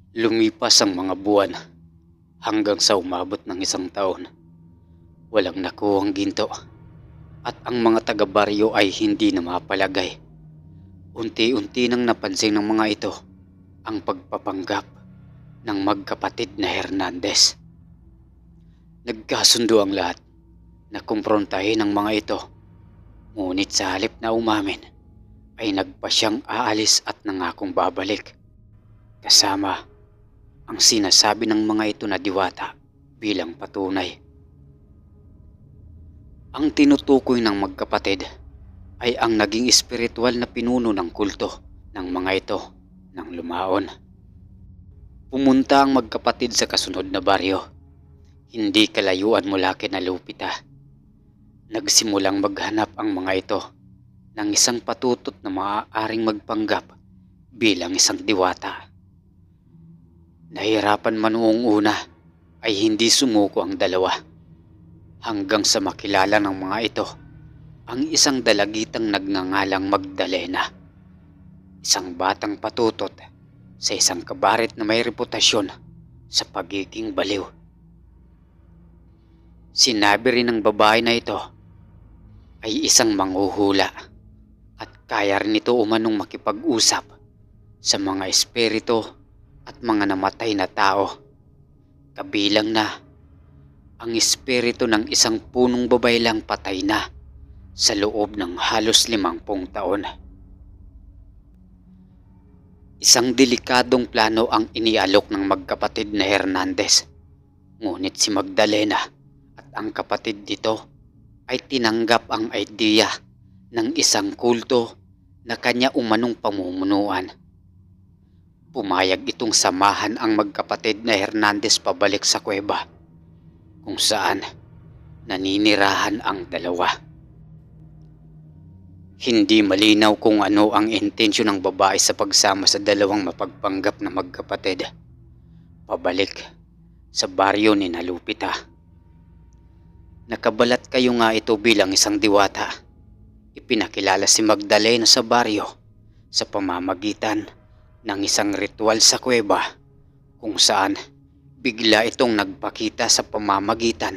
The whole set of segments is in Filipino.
Lumipas ang mga buwan hanggang sa umabot ng 1 taon. Walang nakuhang ginto at ang mga taga-baryo ay hindi na mapalagay. Unti-unti nang napansin ng mga ito ang pagpapanggap ng magkapatid na Hernandez. Nagkasundo ang lahat na kumprontahin ang mga ito, ngunit sa halip na umamin ay nagpa siyang aalis at nangakong babalik, kasama ang sinasabi ng mga ito na diwata bilang patunay. Ang tinutukoy ng magkapatid ay ang naging espiritual na pinuno ng kulto ng mga ito nang lumaon. Pumunta ang magkapatid sa kasunod na baryo, hindi kalayuan mula kina Lupita. Nagsimulang maghanap ang mga ito ng isang patutot na maaaring magpanggap bilang isang diwata. Nahirapan man noong una ay hindi sumuko ang dalawa, hanggang sa makilala ng mga ito ang isang dalagitang nagngangalang Magdalena, isang batang patutot sa isang kabaret na may reputasyon sa pagiging baliw. Sinabi rin ng babae na ito ay isang manghuhula at kaya rin ito umanong makipag-usap sa mga espiritu at mga namatay na tao, kabilang na ang espiritu ng isang punong babaylang patay na sa loob ng halos 50 taon. Isang delikadong plano ang inialok ng magkapatid na Hernandez, ngunit si Magdalena at ang kapatid nito ay tinanggap ang idea ng isang kulto na kanya umanong pamumunuan. Pumayag itong samahan ang magkapatid na Hernandez pabalik sa kuweba, kung saan naninirahan ang dalawa. Hindi malinaw kung ano ang intensyon ng babae sa pagsama sa dalawang mapagpanggap na magkapatid pabalik sa baryo ni Lupita. Nakabalat kayo nga ito bilang isang diwata. Ipinakilala si Magdalena sa baryo sa pamamagitan ng isang ritual sa kuweba, kung saan bigla itong nagpakita sa pamamagitan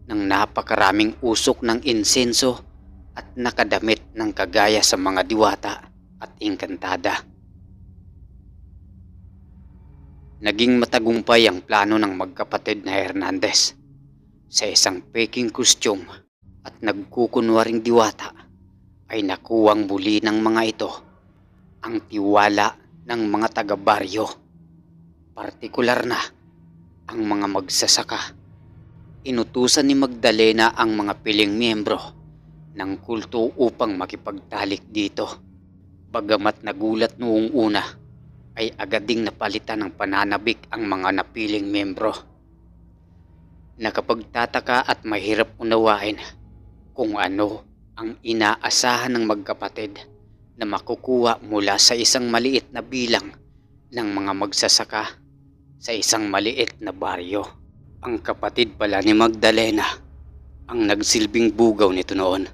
ng napakaraming usok ng insenso at nakadamit ng kagaya sa mga diwata at engkantada. Naging matagumpay ang plano ng magkapatid na Hernandez. Sa isang peking costume at nagkukunwaring diwata ay nakuwang muli ng mga ito ang tiwala ng mga taga-baryo, partikular na ang mga magsasaka. Inutusan ni Magdalena ang mga piling miyembro ng kulto upang makipagtalik dito. Bagamat nagulat noong una, ay agad ding napalitan ng pananabik ang mga napiling miyembro. Nakapagtataka at mahirap unawain kung ano ang inaasahan ng magkapatid na makukuha mula sa isang maliit na bilang ng mga magsasaka sa isang maliit na baryo. Ang kapatid pala ni Magdalena ang nagsilbing bugaw nito noon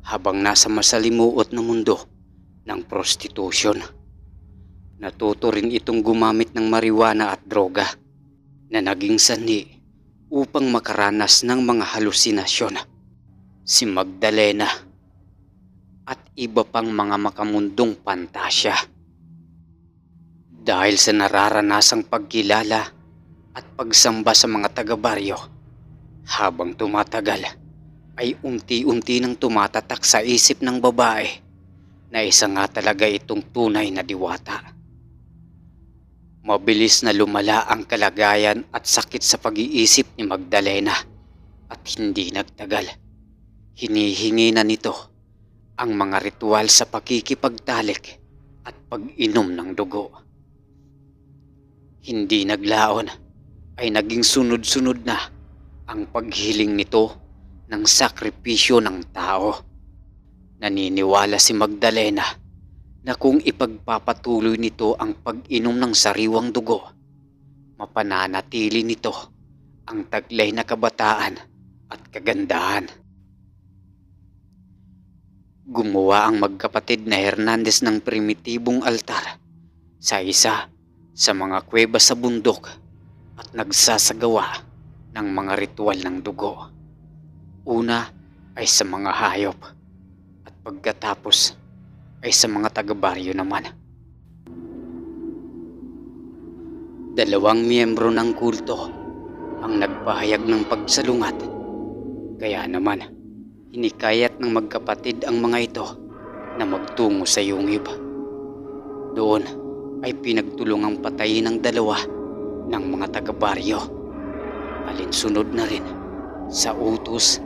habang nasa masalimuot na mundo ng prostitusyon. Natuto rin itong gumamit ng marijuana at droga na naging sanhi upang makaranas ng mga halusinasyon. Si Magdalena at iba pang mga makamundong pantasya. Dahil sa nararanasang pagkilala at pagsamba sa mga taga-baryo, habang tumatagal ay unti-unti nang tumatatak sa isip ng babae na isa nga talaga itong tunay na diwata. Mabilis na lumala ang kalagayan at sakit sa pag-iisip ni Magdalena at hindi nagtagal. Hinihingi na nito ang mga ritual sa pakikipagtalik at pag-inom ng dugo. Hindi naglaon ay naging sunod-sunod na ang paghiling nito ng sakripisyo ng tao. Naniniwala si Magdalena na kung ipagpapatuloy nito ang pag-inom ng sariwang dugo, mapananatili nito ang taglay na kabataan at kagandahan. Gumawa ang magkapatid na Hernandez ng primitibong altar sa isa sa mga kuweba sa bundok at nagsasagawa ng mga ritual ng dugo. Una ay sa mga hayop at pagkatapos ay sa mga taga-baryo naman. Dalawang miyembro ng kulto ang nagpahayag ng pagsalungat. Kaya naman, hinikayat ng magkapatid ang mga ito na magtungo sa yungib. Doon ay pinagtulungang patayin ng dalawa ng mga taga-baryo. Alinsunod na rin sa utos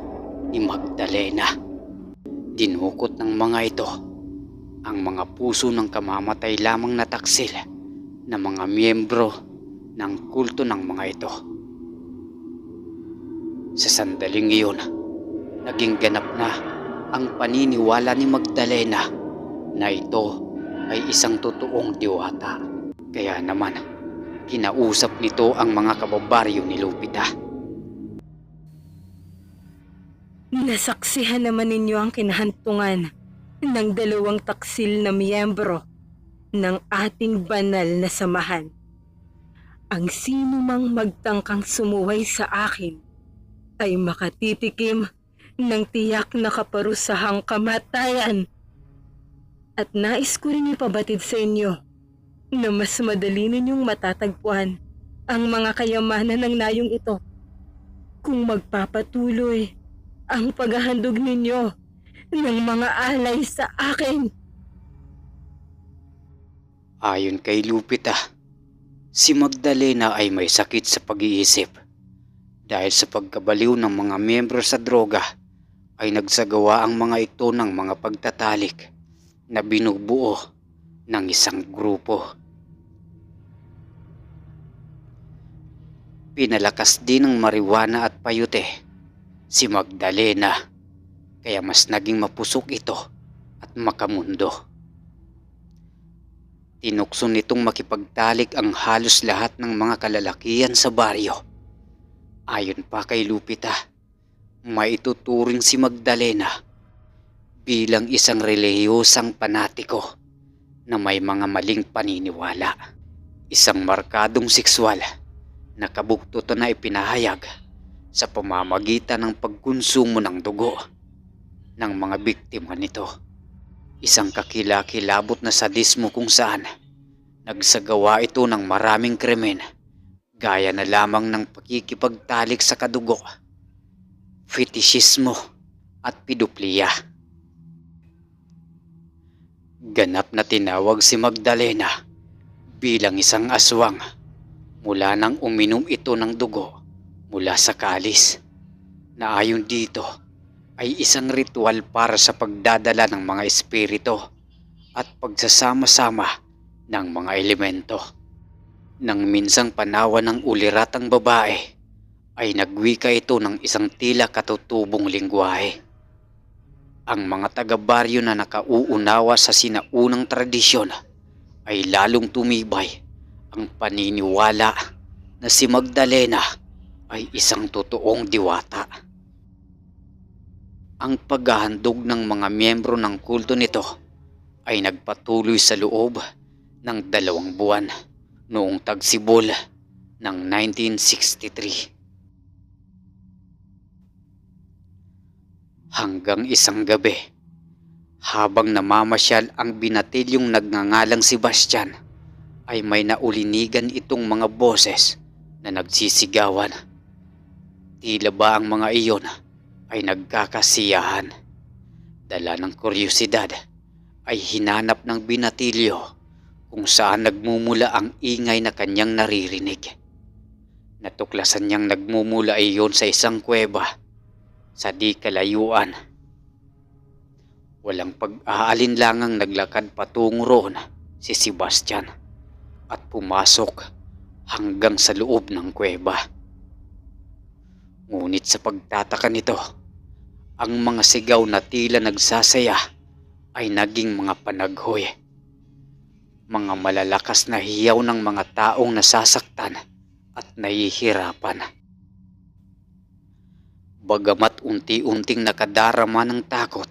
ni Magdalena. Dinukot ng mga ito ang mga puso ng kamamatay lamang na taksil na mga miyembro ng kulto ng mga ito. Sa sandaling iyon, naging ganap na ang paniniwala ni Magdalena na ito ay isang totoong diwata. Kaya naman, kinausap nito ang mga kababaryo ni Lupita. Nasaksihan naman ninyo ang kinahantungan ng dalawang taksil na miyembro ng ating banal na samahan. Ang sino mang magtangkang sumuway sa akin ay makatitikim ng tiyak na kaparusahang kamatayan. At nais ko rin ipabatid sa inyo na mas madali ninyong matatagpuan ang mga kayamanan ng nayong ito kung magpapatuloy ang paghahandog ninyo ng mga alay sa akin. Ayon kay Lupita, si Magdalena ay may sakit sa pag-iisip. Dahil sa pagkabaliw ng mga miyembro sa droga, ay nagsagawa ang mga ito ng mga pagtatalik na binubuo ng isang grupo. Pinalakas din ng marijuana at payute si Magdalena, kaya mas naging mapusok ito at makamundo. Tinukso nitong makipagtalik ang halos lahat ng mga kalalakihan sa baryo. Ayon pa kay Lupita, maituturing si Magdalena bilang isang relihiyosang panatiko na may mga maling paniniwala. Isang markadong sexual na kabuktutan na ipinahayag sa pamamagitan ng pagkonsumo ng dugo ng mga biktima nito. Isang kakilakilabot na sadismo kung saan nagsagawa ito ng maraming krimen gaya na lamang ng pakikipagtalik sa kadugo, fetishismo at pedophilia. Ganap na tinawag si Magdalena bilang isang aswang mula nang uminom ito ng dugo mula sa kalis, na ayon dito ay isang ritual para sa pagdadala ng mga espiritu at pagsasama-sama ng mga elemento. Nang minsang panawan ng uliratang babae, ay nagwika ito ng isang tila katutubong lingwahe. Ang mga taga-baryo na nakauunawa sa sinaunang tradisyon ay lalong tumibay ang paniniwala na si Magdalena ay isang totoong diwata. Ang paghahandog ng mga miyembro ng kulto nito ay nagpatuloy sa loob ng 2 buwan noong tagsibol ng 1963. Hanggang isang gabi, habang namamasyal ang binatilyong nagngangalang Sebastian, ay may naulinigan itong mga boses na nagsisigawan. Tila ba ang mga iyon ay nagkakasiyahan. Dala ng kuryosidad ay hinanap ng binatilyo kung saan nagmumula ang ingay na kanyang naririnig. Natuklasan niyang nagmumula iyon sa isang kuweba sa di kalayuan. Walang pag-aalinlangang naglakad patungo roon si Sebastian at pumasok hanggang sa loob ng kuweba. Ngunit sa pagtataka nito, ang mga sigaw na tila nagsasaya ay naging mga panaghoy. Mga malalakas na hiyaw ng mga taong nasasaktan at nahihirapan. Bagamat unti-unting nakadarama ng takot,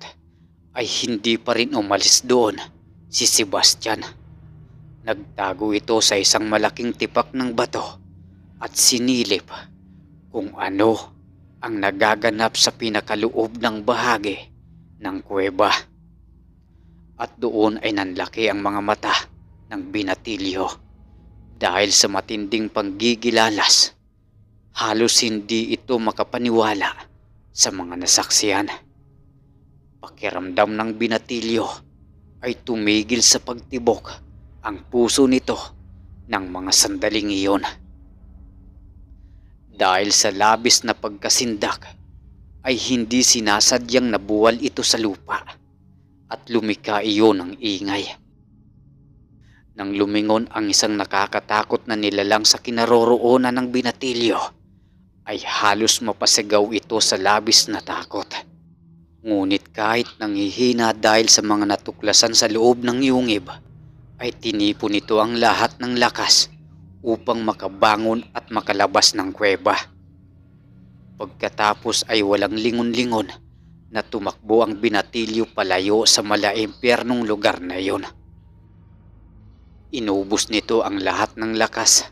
ay hindi pa rin umalis doon si Sebastian. Nagtago ito sa isang malaking tipak ng bato at sinilip kung ano ang nagaganap sa pinakaloob ng bahagi ng kuweba. At doon ay nanlaki ang mga mata ng binatilyo dahil sa matinding panggigilalas. Halos hindi ito makapaniwala sa mga nasaksiyan. Pakiramdam ng binatilyo ay tumigil sa pagtibok ang puso nito ng mga sandaling iyon. Dahil sa labis na pagkasindak ay hindi sinasadyang nabuwal ito sa lupa at lumika iyon ng ingay. Nang lumingon ang isang nakakatakot na nilalang sa kinaroroonan ng binatilyo, ay halos mapasigaw ito sa labis na takot. Ngunit kahit nanghihina dahil sa mga natuklasan sa loob ng yungib, ay tinipon nito ang lahat ng lakas upang makabangon at makalabas ng kuweba. Pagkatapos ay walang lingon-lingon na tumakbo ang binatilyo palayo sa malaimpyernong lugar na iyon. Inubos nito ang lahat ng lakas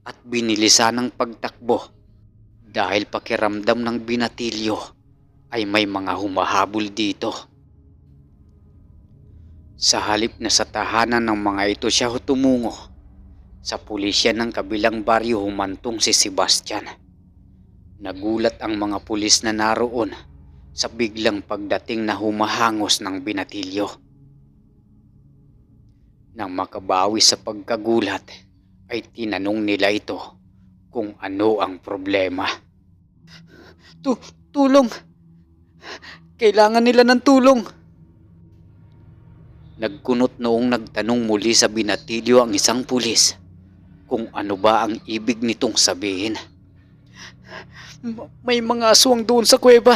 at binilisan ng pagtakbo dahil pakiramdam ng binatilyo ay may mga humahabol dito. Sa halip na sa tahanan ng mga ito siya tumungo, sa pulisya ng kabilang baryo humantong si Sebastian. Nagulat ang mga pulis na naroon sa biglang pagdating na humahangos ng binatilyo. Nang makabawi sa pagkagulat, ay tinanong nila ito kung ano ang problema. Tulong! Kailangan nila ng tulong! Nagkunot noong nagtanong muli sa binatilyo ang isang pulis kung ano ba ang ibig nitong sabihin. May mga aswang doon sa kuweba.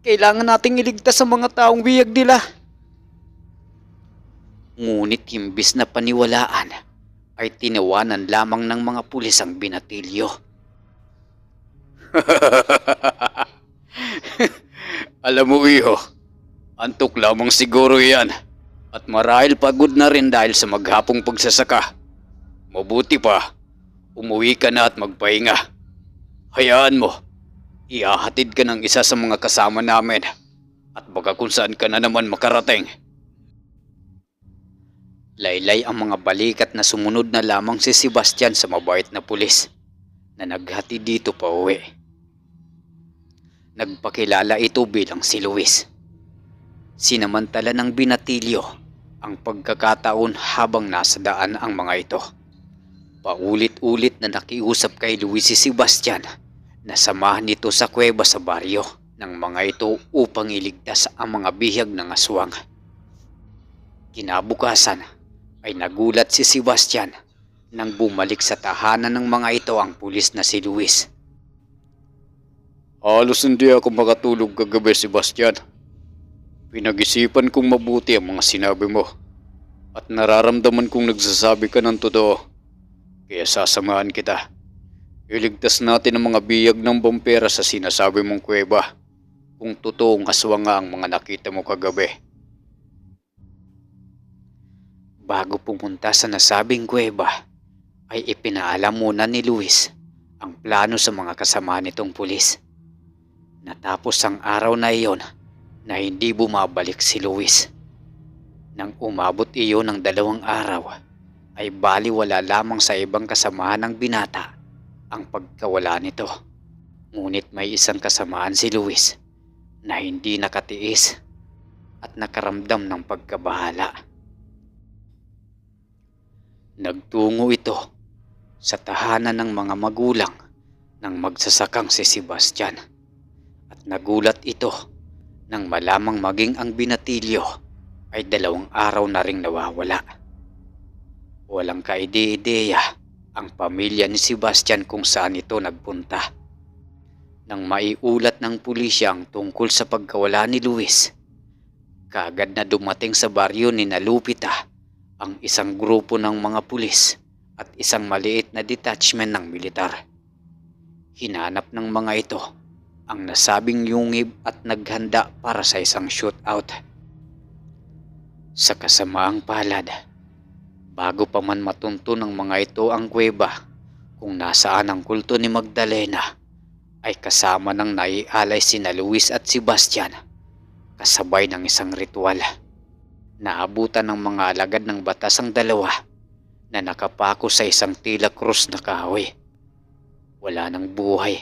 Kailangan nating iligtas sa mga taong biyag nila. Ngunit imbis na paniwalaan, ay tinawanan lamang ng mga pulis ang binatilyo. Alam mo, iho, antok lamang siguro yan at marahil pagod na rin dahil sa maghapong pagsasaka. Mabuti pa, umuwi ka na at magpahinga. Hayaan mo, ihahatid ka ng isa sa mga kasama namin at baka kung saan ka na naman makarating. Laylay ang mga balikat na sumunod na lamang si Sebastian sa mabait na pulis na naghatid dito pa uwi. Nagpakilala ito bilang si Luis. Sinamantala ng binatilyo ang pagkakataon habang nasa daan ang mga ito. Paulit-ulit na nakiusap kay Luis si Sebastian na samahan ito sa kuweba sa baryo ng mga ito upang iligtas ang mga bihag ng aswang. Kinabukasan ay nagulat si Sebastian nang bumalik sa tahanan ng mga ito ang pulis na si Luis. Halos hindi ako makatulog kagabi, Sebastian. Pinag-isipan kong mabuti ang mga sinabi mo at nararamdaman kong nagsasabi ka ng totoo. Kaya sasamahan kita. Iligtas natin ang mga biyag ng bumpera sa sinasabi mong kuweba kung totoong aswang nga ang mga nakita mo kagabi. Bago pumunta sa nasabing kuweba, ay ipinaalam muna ni Luis ang plano sa mga kasama nitong pulis. Natapos ang araw na iyon na hindi bumabalik si Luis. Nang umabot iyon ng 2 araw, ay baliwala lamang sa ibang kasamahan ng binata ang pagkawala nito. Ngunit may isang kasamaan si Luis na hindi nakatiis at nakaramdam ng pagkabahala. Nagtungo ito sa tahanan ng mga magulang ng magsasakang si Sebastian at nagulat ito nang malamang maging ang binatilyo ay 2 araw na ring nawawala. Walang kaide-ideya ang pamilya ni Sebastian kung saan ito nagpunta. Nang maiulat ng pulisya ang tungkol sa pagkawala ni Luis, kaagad na dumating sa baryo ni Lupita ang isang grupo ng mga pulis at isang maliit na detachment ng militar. Hinanap ng mga ito ang nasabing yungib at naghanda para sa isang shootout. Sa kasamaang palad, Bago pa man matunto ng mga ito ang kuweba kung nasaan ang kulto ni Magdalena, ay kasama ng naialay sina Luis at Sebastian kasabay ng isang ritual. Naabutan ng mga alagad ng batas ang dalawa na nakapako sa isang tila krus na kahoy. Wala ng buhay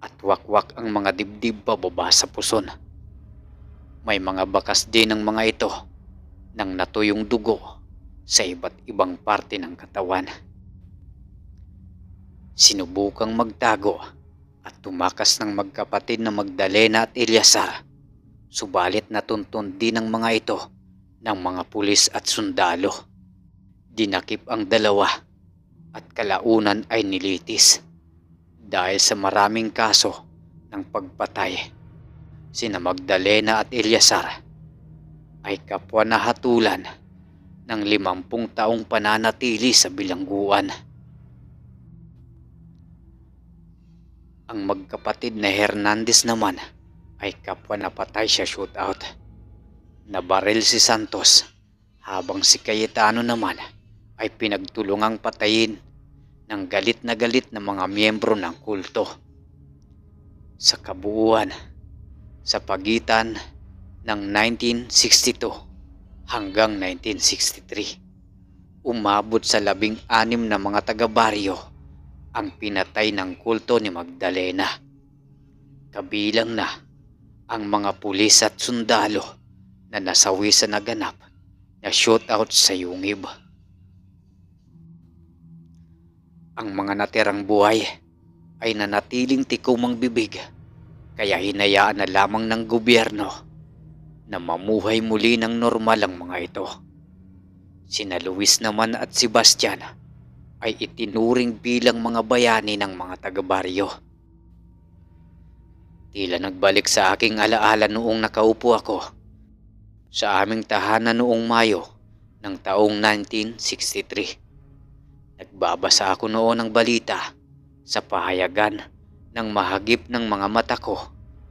at wakwak ang mga dibdib pababa sa puson. May mga bakas din ng mga ito nang natuyong dugo sa iba't ibang parte ng katawan. Sinubukang magtago at tumakas ng magkapatid na Magdalena at Eleazar, subalit natuntun din ng mga ito ng mga pulis at sundalo. Dinakip ang dalawa at kalaunan ay nilitis dahil sa maraming kaso ng pagpatay. Sina Magdalena at Eleazar ay kapwa na hatulan ng 50 taong pananatili sa bilangguan. Ang magkapatid na Hernandez naman ay kapwa napatay sa shootout. Nabaril si Santos habang si Cayetano naman ay pinagtulungang patayin ng galit na mga miyembro ng kulto. Sa kabuuan, sa pagitan ng 1962 hanggang 1963, umabot sa 16 na mga taga-baryo ang pinatay ng kulto ni Magdalena. Kabilang na ang mga pulis at sundalo na nasawi sa naganap na shootout sa Yungib. Ang mga natirang buhay ay nanatiling tikumang bibig, kaya hinayaan na lamang ng gobyerno na mamuhay muli ng normal ang mga ito. Sina Luis naman at Sebastian ay itinuring bilang mga bayani ng mga taga-baryo. Tila nagbalik sa aking alaala noong nakaupo ako sa aming tahanan noong Mayo ng taong 1963. Nagbabasa ako noon ng balita sa pahayagan nang mahagip ng mga mata ko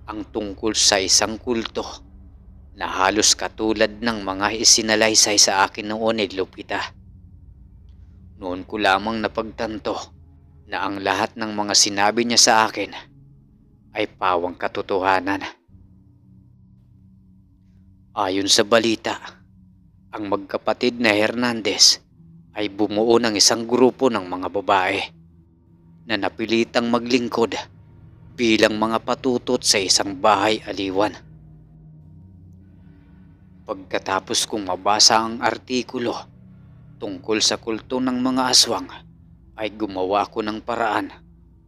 ang tungkol sa isang kulto na halos katulad ng mga isinalaysay sa akin noon ni Lupita. Noon ko lamang napagtanto na ang lahat ng mga sinabi niya sa akin ay pawang katotohanan. Ayon sa balita, ang magkapatid na Hernandez ay bumuo ng isang grupo ng mga babae na napilitang maglingkod bilang mga patutot sa isang bahay aliwan. Pagkatapos kong mabasa ang artikulo tungkol sa kulto ng mga aswang, ay gumawa ako ng paraan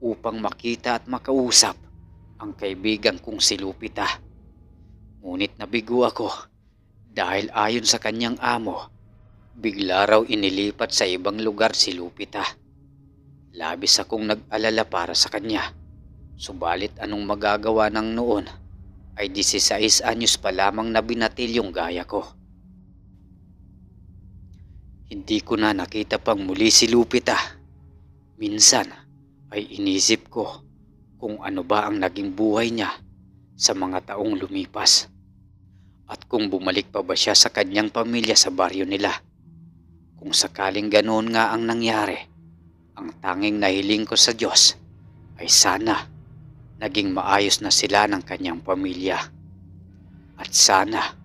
upang makita at makausap ang kaibigan kong si Lupita. Ngunit nabigo ako dahil ayon sa kanyang amo, bigla raw inilipat sa ibang lugar si Lupita. Labis akong nag-alala para sa kanya, subalit anong magagawa ng noon ay 16 anyos pa lamang na binatil yung gaya ko. Hindi ko na nakita pang muli si Lupita. Minsan ay inisip ko kung ano ba ang naging buhay niya sa mga taong lumipas at kung bumalik pa ba siya sa kanyang pamilya sa baryo nila. Kung sakaling ganoon nga ang nangyari, ang tanging nahiling ko sa Diyos ay sana naging maayos na sila ng kanyang pamilya at sana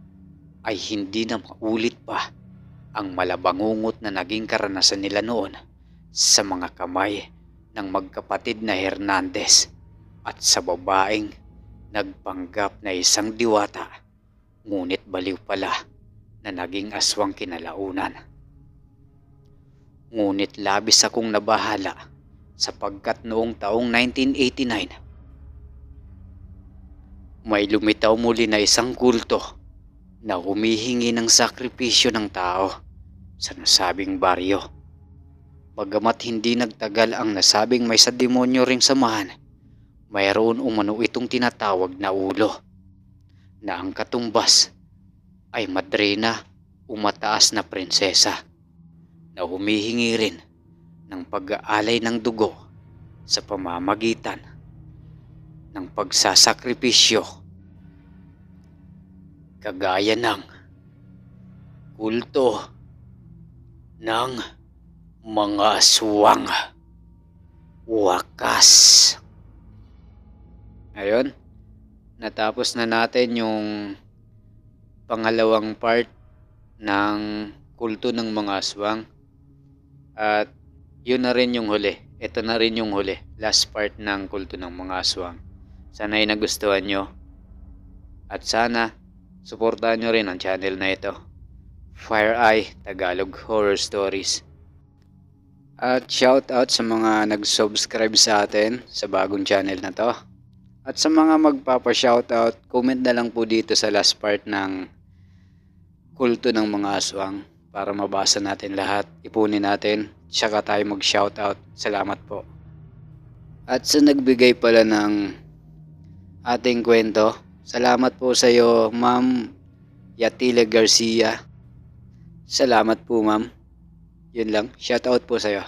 ay hindi na maulit pa ang malabangungot na naging karanasan nila noon sa mga kamay ng magkapatid na Hernandez at sa babaeng nagpanggap na isang diwata, ngunit baliw pala na naging aswang kinalaunan. Ngunit labis akong nabahala sapagkat noong taong 1989, may lumitaw muli na isang kulto na humihingi ng sakripisyo ng tao sa nasabing baryo. Bagamat hindi nagtagal ang nasabing may sa demonyo ring samahan, mayroon umano itong tinatawag na ulo, na ang katumbas ay madrina o mataas na prinsesa na humihingi rin ng pag-aalay ng dugo sa pamamagitan ng pagsasakripisyo, kagaya ng kulto ng mga aswang. Wakas. Ayun, natapos na natin yung pangalawang part ng kulto ng mga aswang. At yun na rin yung huli. Ito na rin yung huli. Last part ng kulto ng mga aswang. Sana ay nagustuhan nyo. At sana, suportahan nyo rin ang channel na ito. Fire Eye Tagalog Horror Stories. At shout out sa mga nag-subscribe sa atin sa bagong channel na to. At sa mga magpapa-shoutout, comment na lang po dito sa last part ng kulto ng mga aswang para mabasa natin lahat, ipunin natin, tsaka tayo mag-shoutout. Salamat po. At sa nagbigay pala ng ating kwento, salamat po sa iyo, Ma'am Yatile Garcia. Salamat po, Ma'am. Yun lang, shoutout po sa iyo.